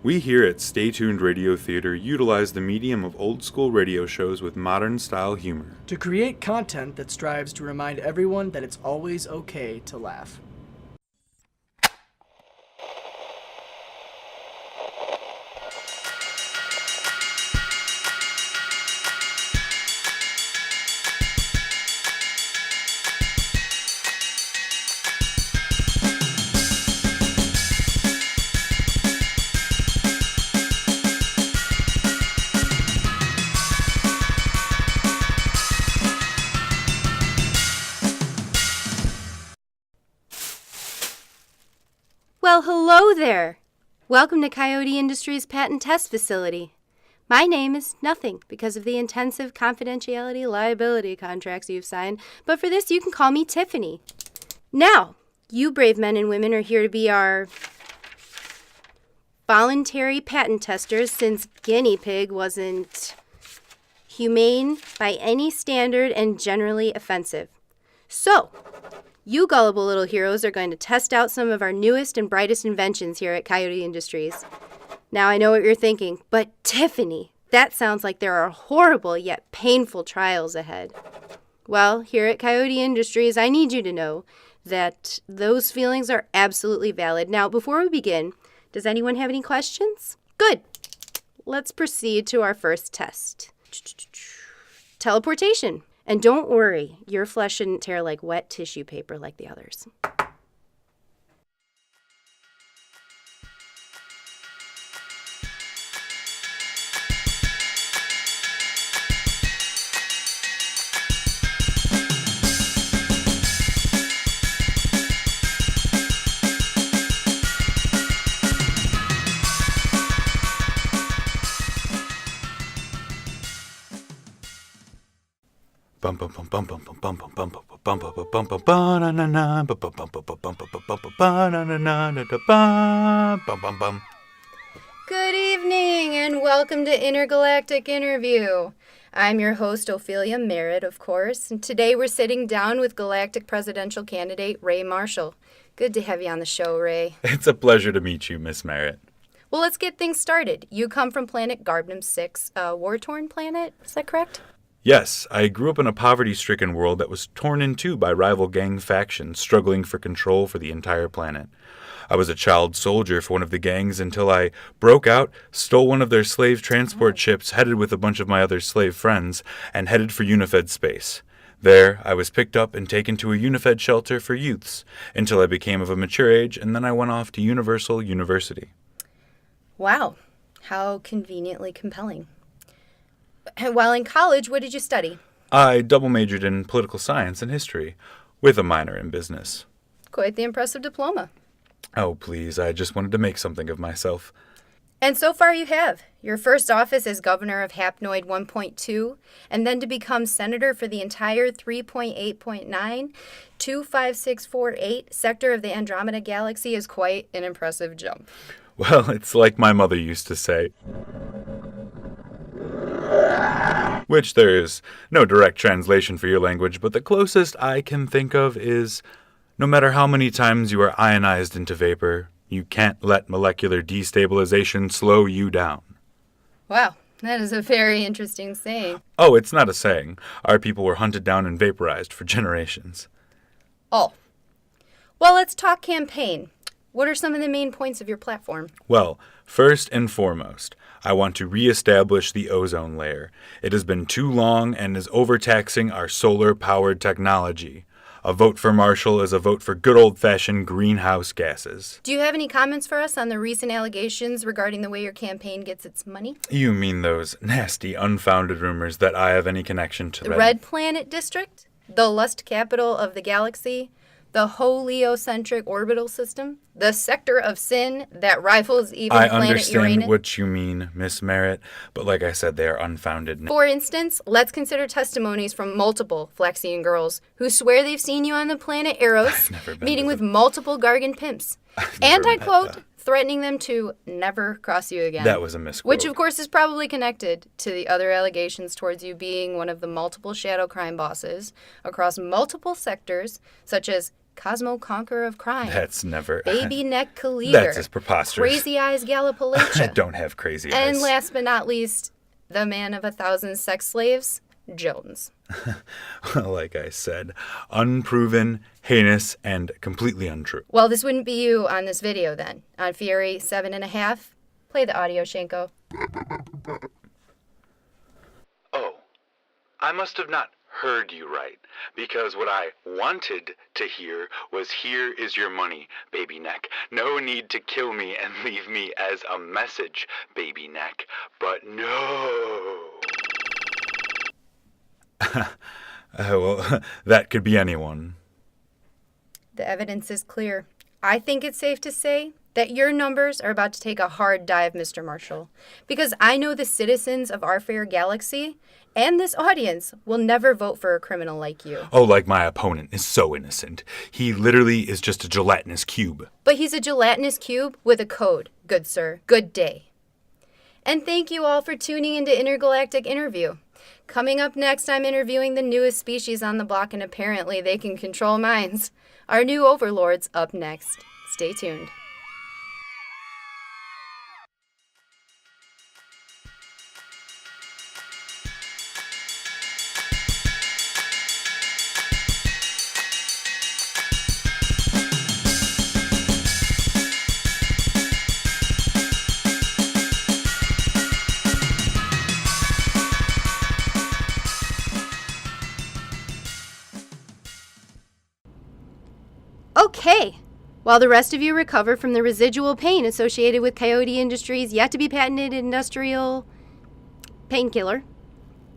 We here at Stay Tuned Radio Theater utilize the medium of old school radio shows with modern style humor to create content that strives to remind everyone that it's always okay to laugh. Well, hello there. Welcome to Coyote Industries Patent Test Facility. My name is Nothing because of the intensive confidentiality liability contracts you've signed, but for this you can call me Tiffany. Now, you brave men and women are here to be our voluntary patent testers since guinea pig wasn't humane by any standard and generally offensive. So, you gullible little heroes are going to test out some of our newest and brightest inventions here at Coyote Industries. Now I know what you're thinking, but Tiffany, that sounds like there are horrible yet painful trials ahead. Well, here at Coyote Industries, I need you to know that those feelings are absolutely valid. Now, before we begin, does anyone have any questions? Good. Let's proceed to our first test. Teleportation. And don't worry, your flesh shouldn't tear like wet tissue paper like the others. Bum bum bum bum bum bum bum bum bum bum bum bum bum bum ba-na-na, bum bum bum bum bum bum bum bum ba-na-na-na-da-bum, bum bum bum. Good evening and welcome to Intergalactic Interview. I'm your host, Ophelia Merritt, of course, and today we're sitting down with Galactic Presidential Candidate Ray Marshall. Good to have you on the show, Ray. It's a pleasure to meet you, Miss Merritt. Well, let's get things started. You come from planet Garbnum 6, a war-torn planet, is that correct? Yes, I grew up in a poverty-stricken world that was torn in two by rival gang factions struggling for control for the entire planet. I was a child soldier for one of the gangs until I broke out, stole one of their slave transport ships, headed with a bunch of my other slave friends, and headed for Unifed space. There, I was picked up and taken to a Unifed shelter for youths until I became of a mature age, and then I went off to Universal University. Wow, how conveniently compelling. While in college, what did you study? I double majored in political science and history, with a minor in business. Quite the impressive diploma. Oh, please, I just wanted to make something of myself. And so far you have. Your first office as governor of Hapnoid 1.2, and then to become senator for the entire 3.8.9, 25648 sector of the Andromeda Galaxy is quite an impressive jump. Well, it's like my mother used to say. Which there is no direct translation for your language, but the closest I can think of is, no matter how many times you are ionized into vapor, you can't let molecular destabilization slow you down. Wow, that is a very interesting saying. Oh, it's not a saying. Our people were hunted down and vaporized for generations. Oh. Well, let's talk campaign. What are some of the main points of your platform? Well, first and foremost, I want to reestablish the ozone layer. It has been too long and is overtaxing our solar-powered technology. A vote for Marshall is a vote for good old-fashioned greenhouse gases. Do you have any comments for us on the recent allegations regarding the way your campaign gets its money? You mean those nasty, unfounded rumors that I have any connection to the Red Planet District? The lust capital of the galaxy? The heliocentric orbital system? The sector of sin that rivals even I planet understand Uranus? what you mean, Miss Merritt, but like I said, they are unfounded. For instance, let's consider testimonies from multiple Flexian girls who swear they've seen you on the planet Eros, meeting with multiple Gargan pimps. And I quote, threatening them to never cross you again. That was a misquote. Which, of course, is probably connected to the other allegations towards you being one of the multiple shadow crime bosses across multiple sectors, such as Cosmo Conqueror of Crime. That's never... Baby Neck Khalid. That's just preposterous. Crazy Eyes Galapalacha. I don't have crazy eyes. And last but not least, the man of 1,000 sex slaves, Jones. Like I said, unproven, heinous, and completely untrue. Well, this wouldn't be you on this video then. On Fury 7.5, play the audio, Shanko. Oh, I must have not heard you right, because what I wanted to hear was, "Here is your money, Baby Neck. No need to kill me and leave me as a message, Baby Neck." But no. Well, that could be anyone. The evidence is clear. I think it's safe to say that your numbers are about to take a hard dive, Mr. Marshall, because I know the citizens of our fair galaxy and this audience will never vote for a criminal like you. Oh, like my opponent is so innocent. He literally is just a gelatinous cube. But he's a gelatinous cube with a code, good sir. Good day. And thank you all for tuning into Intergalactic Interview. Coming up next, I'm interviewing the newest species on the block, and apparently they can control minds. Our new overlords up next. Stay tuned. Okay. While the rest of you recover from the residual pain associated with Coyote Industries' yet-to-be-patented industrial painkiller,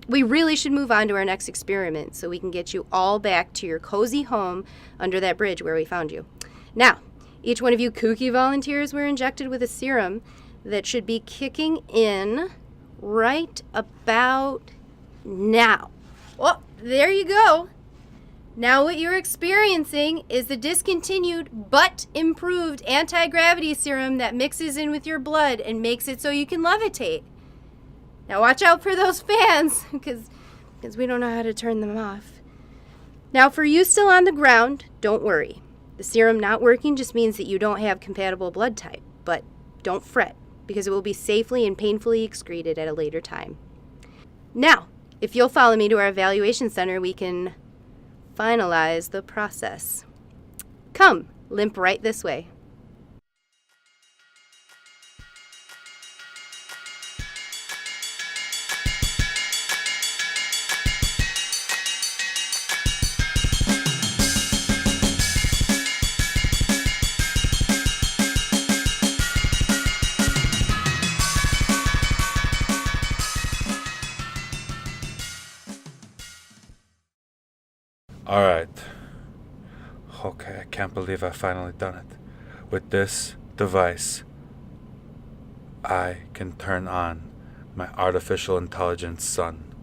we really should move on to our next experiment so we can get you all back to your cozy home under that bridge where we found you. Now, each one of you kooky volunteers were injected with a serum that should be kicking in right about now. Well, there you go. Now what you're experiencing is the discontinued but improved anti-gravity serum that mixes in with your blood and makes it so you can levitate. Now watch out for those fans, because we don't know how to turn them off. Now for you still on the ground, don't worry. The serum not working just means that you don't have compatible blood type, but don't fret, because it will be safely and painfully excreted at a later time. Now, if you'll follow me to our evaluation center, we can finalize the process. Come, limp right this way. All right. Okay, I can't believe I finally done it. With this device, I can turn on my artificial intelligence son.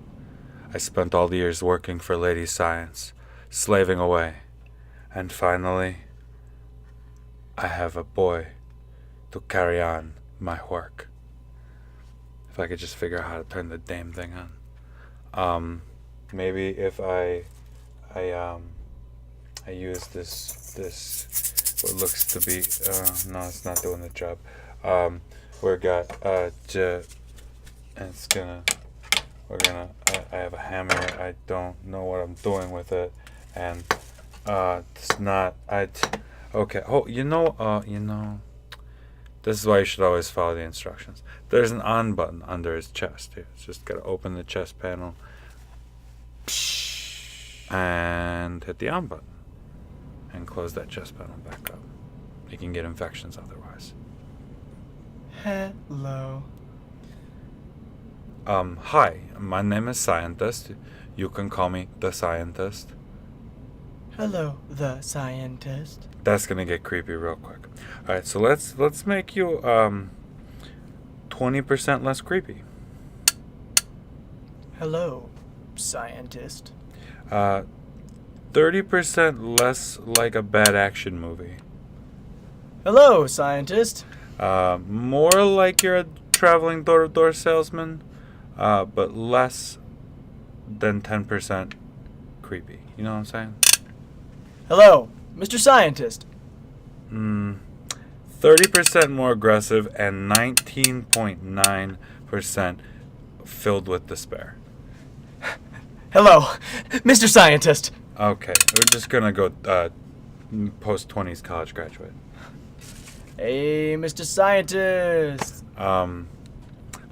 I spent all the years working for Lady Science, slaving away, and finally, I have a boy to carry on my work. If I could just figure out how to turn the damn thing on. Maybe if I use this what looks to be no, it's not doing the job. I have a hammer. I don't know what I'm doing with it, and it's not. Okay. Oh, you know. This is why you should always follow the instructions. There's an on button under his chest. It's just gotta open the chest panel and hit the on button and close that chest panel back up. You can get infections otherwise. Hello. Hi, my name is Scientist. You can call me the Scientist. Hello, the Scientist. That's gonna get creepy real quick. Alright, so let's make you 20% less creepy. Hello, Scientist. 30% less like a bad action movie. Hello, Scientist. More like you're a traveling door-to-door salesman, but less than 10% creepy. You know what I'm saying? Hello, Mr. Scientist. 30% more aggressive and 19.9% filled with despair. Hello, Mr. Scientist. Okay, we're just gonna go post-20s college graduate. Hey, Mr. Scientist.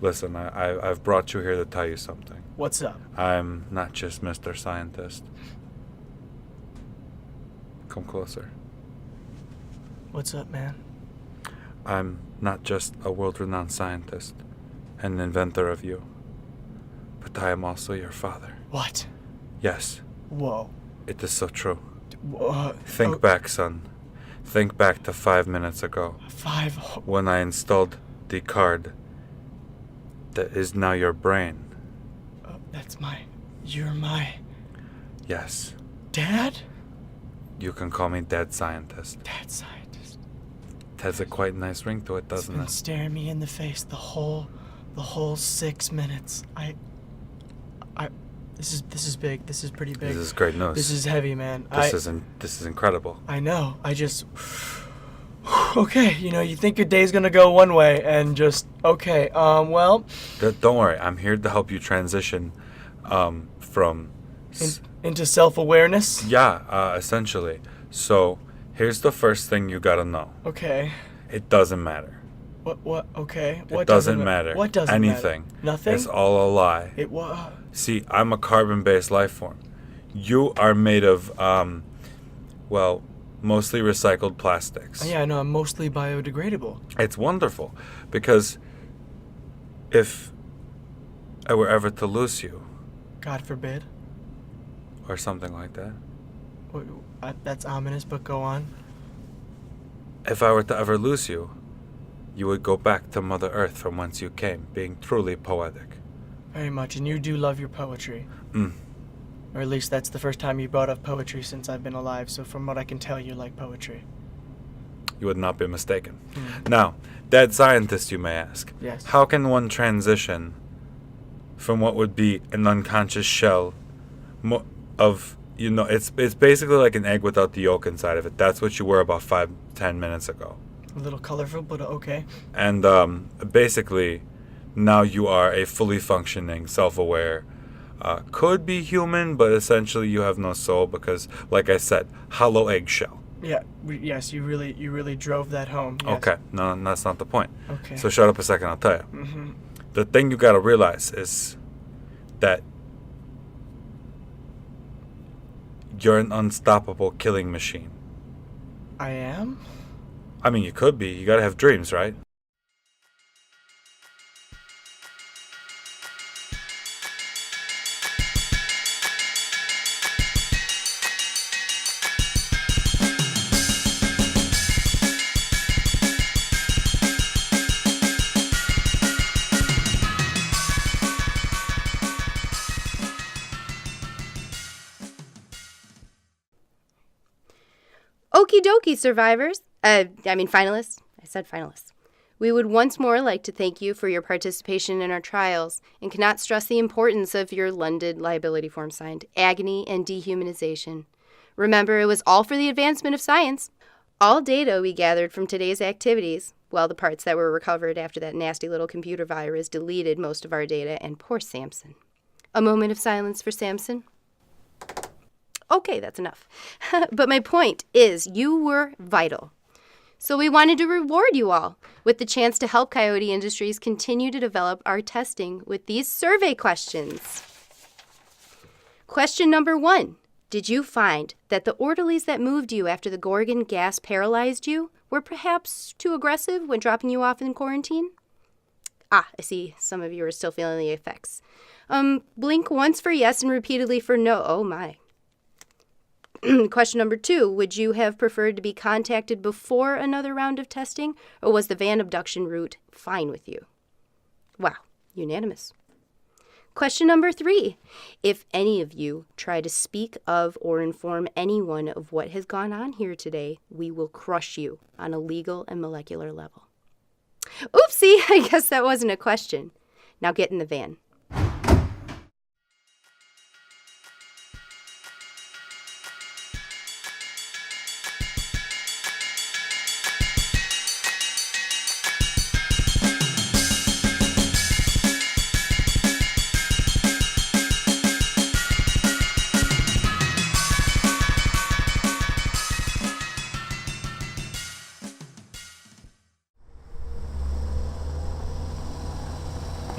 Listen, I've brought you here to tell you something. What's up? I'm not just Mr. Scientist. Come closer. What's up, man? I'm not just a world-renowned scientist and inventor of you, but I am also your father. What? Yes, Whoa. it is so true. Whoa. Think back, son. Think back to 5 minutes ago 5. when I installed the card that is now your brain. You're my Yes, dad? you can call me Dead Scientist. Dad Scientist. It has a quite nice ring to it, It's doesn't been it? staring me in the face the whole 6 minutes. This is big. This is pretty big. This is great news. This is heavy, man. This is incredible. I know. I just. Okay, you think your day's gonna go one way and just. Okay, well. Don't worry, I'm here to help you transition from. Into self awareness? Yeah, essentially. So, here's the first thing you gotta know. Okay. It doesn't matter. What? Okay. It doesn't matter. What doesn't Anything. matter? Nothing? It's all a lie. It was. See, I'm a carbon-based life form. You are made of, mostly recycled plastics. Yeah, I know. I'm mostly biodegradable. It's wonderful, because if I were ever to lose you, God forbid. or something like that, That's ominous, but go on. if I were to ever lose you, you would go back to Mother Earth from whence you came, being truly poetic. Very much, and you do love your poetry. Or at least that's the first time you brought up poetry since I've been alive, so from what I can tell, you like poetry. You would not be mistaken. Now, Dead Scientist, you may ask. Yes. How can one transition from what would be an unconscious shell of, it's basically like an egg without the yolk inside of it. That's what you were about 5-10 minutes ago. A little colorful, but okay. And basically, now you are a fully functioning, self-aware, could be human, but essentially you have no soul because, like I said, hollow eggshell. Yeah. Yes, you really drove that home. Yes. Okay, no, that's not the point. Okay. So shut up a second, I'll tell you. The thing you gotta realize is that you're an unstoppable killing machine. I am? I mean, you could be. You gotta have dreams, right? Okie dokie, survivors. Finalists. I said finalists. We would once more like to thank you for your participation in our trials and cannot stress the importance of your London liability form signed, agony and dehumanization. Remember, it was all for the advancement of science. All data we gathered from today's activities, well, the parts that were recovered after that nasty little computer virus deleted most of our data, and poor Samson. A moment of silence for Samson. Okay, that's enough. But my point is, you were vital. So we wanted to reward you all with the chance to help Coyote Industries continue to develop our testing with these survey questions. Question number 1. Did you find that the orderlies that moved you after the Gorgon gas paralyzed you were perhaps too aggressive when dropping you off in quarantine? I see some of you are still feeling the effects. Blink once for yes and repeatedly for no. Oh my. Question number 2, would you have preferred to be contacted before another round of testing, or was the van abduction route fine with you? Wow, unanimous. Question number 3, if any of you try to speak of or inform anyone of what has gone on here today, we will crush you on a legal and molecular level. Oopsie, I guess that wasn't a question. Now get in the van.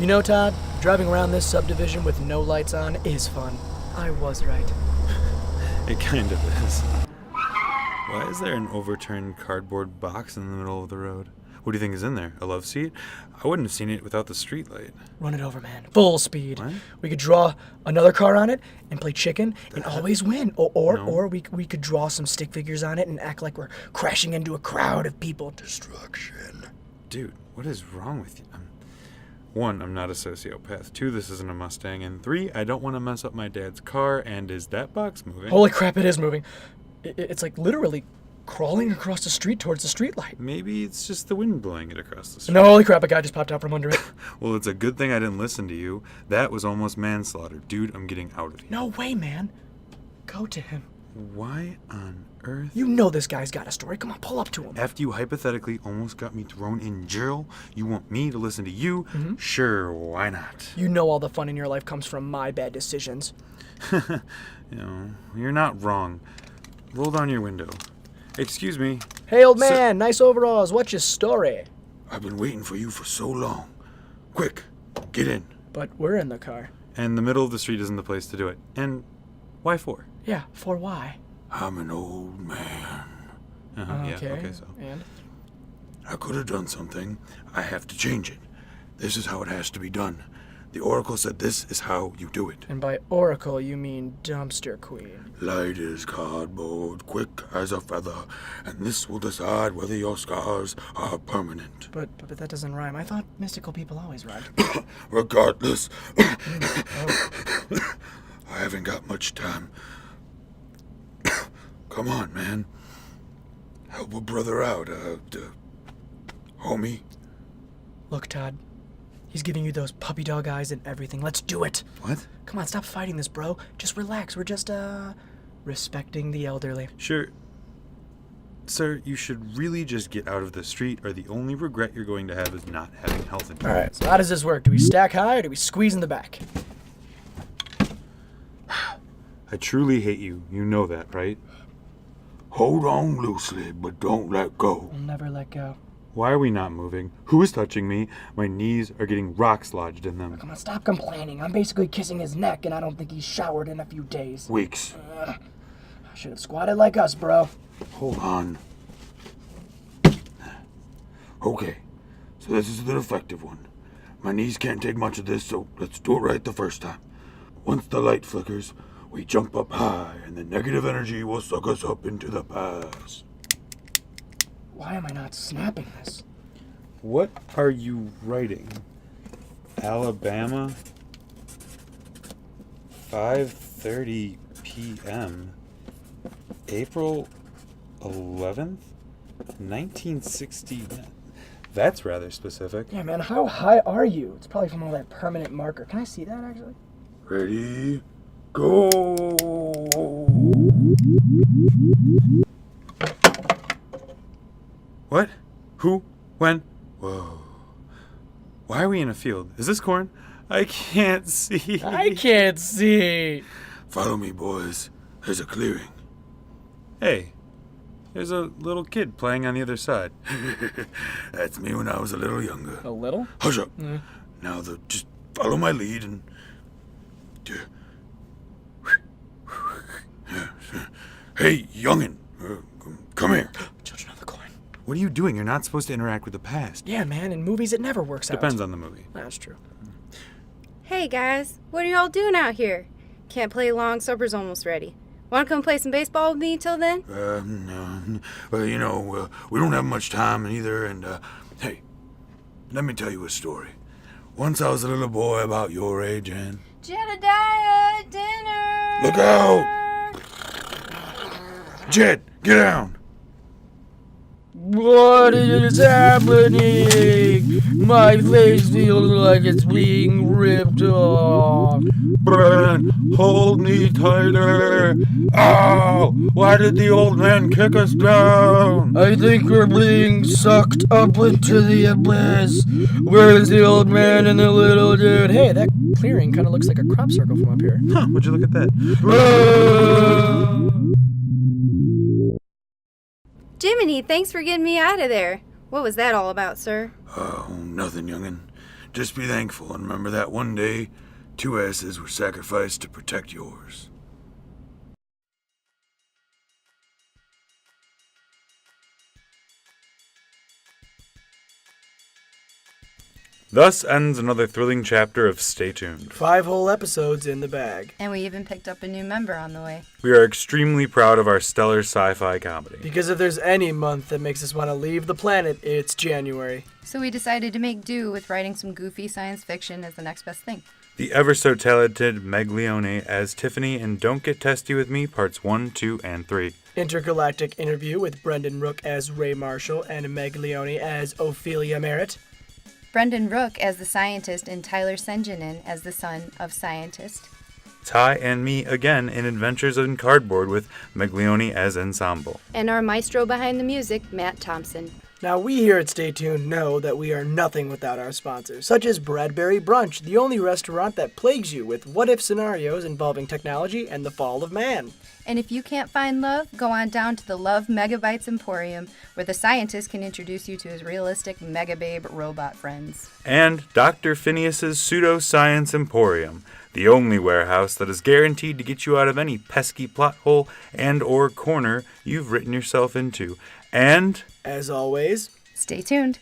You know, Todd, driving around this subdivision with no lights on is fun. I was right. It kind of is. Why is there an overturned cardboard box in the middle of the road? What do you think is in there? A love seat? I wouldn't have seen it without the streetlight. Run it over, man. Full speed. What? We could draw another car on it and play chicken and always win. Or we could draw some stick figures on it and act like we're crashing into a crowd of people. Destruction. Dude, what is wrong with you? 1, I'm not a sociopath. 2, this isn't a Mustang. And 3, I don't want to mess up my dad's car. And is that box moving? Holy crap, it is moving. It's like literally crawling across the street towards the streetlight. Maybe it's just the wind blowing it across the street. No, holy crap, a guy just popped out from under it. Well, it's a good thing I didn't listen to you. That was almost manslaughter. Dude, I'm getting out of here. No way, man. Go to him. Why on earth? You know this guy's got a story. Come on, pull up to him. After you hypothetically almost got me thrown in jail, you want me to listen to you? Mm-hmm. Sure, why not? You know all the fun in your life comes from my bad decisions. You're not wrong. Roll down your window. Excuse me. Hey, old man, nice overalls. What's your story? I've been waiting for you for so long. Quick, get in. But we're in the car. And the middle of the street isn't the place to do it. And why for? Yeah, for why? I'm an old man. Yeah, okay, so. And? I could have done something. I have to change it. This is how it has to be done. The Oracle said this is how you do it. And by oracle, you mean dumpster queen. Light as cardboard, quick as a feather, and this will decide whether your scars are permanent. But that doesn't rhyme. I thought mystical people always rhymed. Regardless, I haven't got much time. Come on, man. Help a brother out, homie. Look, Todd. He's giving you those puppy dog eyes and everything. Let's do it. What? Come on, stop fighting this, bro. Just relax. We're just, respecting the elderly. Sure. Sir, you should really just get out of the street, or the only regret you're going to have is not having health insurance. All right, so how does this work? Do we stack high or do we squeeze in the back? I truly hate you. You know that, right? Hold on loosely, but don't let go. We'll never let go. Why are we not moving? Who is touching me? My knees are getting rocks lodged in them. Come on, stop complaining. I'm basically kissing his neck, and I don't think he's showered in a few days. Weeks. I should have squatted like us, bro. Hold on. Okay, so this is the defective one. My knees can't take much of this, so let's do it right the first time. Once the light flickers, we jump up high, and the negative energy will suck us up into the past. Why am I not snapping this? What are you writing? Alabama, 5:30 p.m. April 11th, 1960. That's rather specific. Yeah, man, how high are you? It's probably from all that permanent marker. Can I see that, actually? Ready? Go! What? Who? When? Whoa. Why are we in a field? Is this corn? I can't see. I can't see. Follow me, boys. There's a clearing. Hey, there's a little kid playing on the other side. That's me when I was a little younger. A little? Hush up. Now, just follow my lead and... Hey, youngin', come here. Children of the Corn. What are you doing? You're not supposed to interact with the past. Yeah, man, in movies it never works out. Depends on the movie. That's true. Hey guys, what are y'all doing out here? Can't play long, supper's almost ready. Want to come play some baseball with me till then? No. Well, we don't have much time either, and, hey, let me tell you a story. Once I was a little boy about your age, and... Jedediah, dinner! Look out! Jed, get down! What is happening? My face feels like it's being ripped off. Brent, hold me tighter. Ow! Why did the old man kick us down? I think we're being sucked up into the abyss. Where's the old man and the little dude? Hey, that clearing kind of looks like a crop circle from up here. Huh, would you look at that? Jiminy, thanks for getting me out of there. What was that all about, sir? Oh, nothing, youngin'. Just be thankful and remember that one day, 2 asses were sacrificed to protect yours. Thus ends another thrilling chapter of Stay Tuned. 5 whole episodes in the bag. And we even picked up a new member on the way. We are extremely proud of our stellar sci-fi comedy. Because if there's any month that makes us want to leave the planet, it's January. So we decided to make do with writing some goofy science fiction as the next best thing. The ever-so-talented Meg Leone as Tiffany in Don't Get Testy With Me, Parts 1, 2, and 3. Intergalactic interview with Brendan Rook as Ray Marshall and Meg Leone as Ophelia Merritt. Brendan Rook as the scientist and Tyler Senjanin as the son of scientist. Ty and me again in Adventures in Cardboard with Meg Leone as Ensemble. And our maestro behind the music, Matt Thompson. Now, we here at Stay Tuned know that we are nothing without our sponsors, such as Bradbury Brunch, the only restaurant that plagues you with what-if scenarios involving technology and the fall of man. And if you can't find love, go on down to the Love Megabytes Emporium, where the scientist can introduce you to his realistic Megababe robot friends. And Dr. Phineas's Pseudoscience Emporium, the only warehouse that is guaranteed to get you out of any pesky plot hole and or corner you've written yourself into. And, As always, Stay tuned.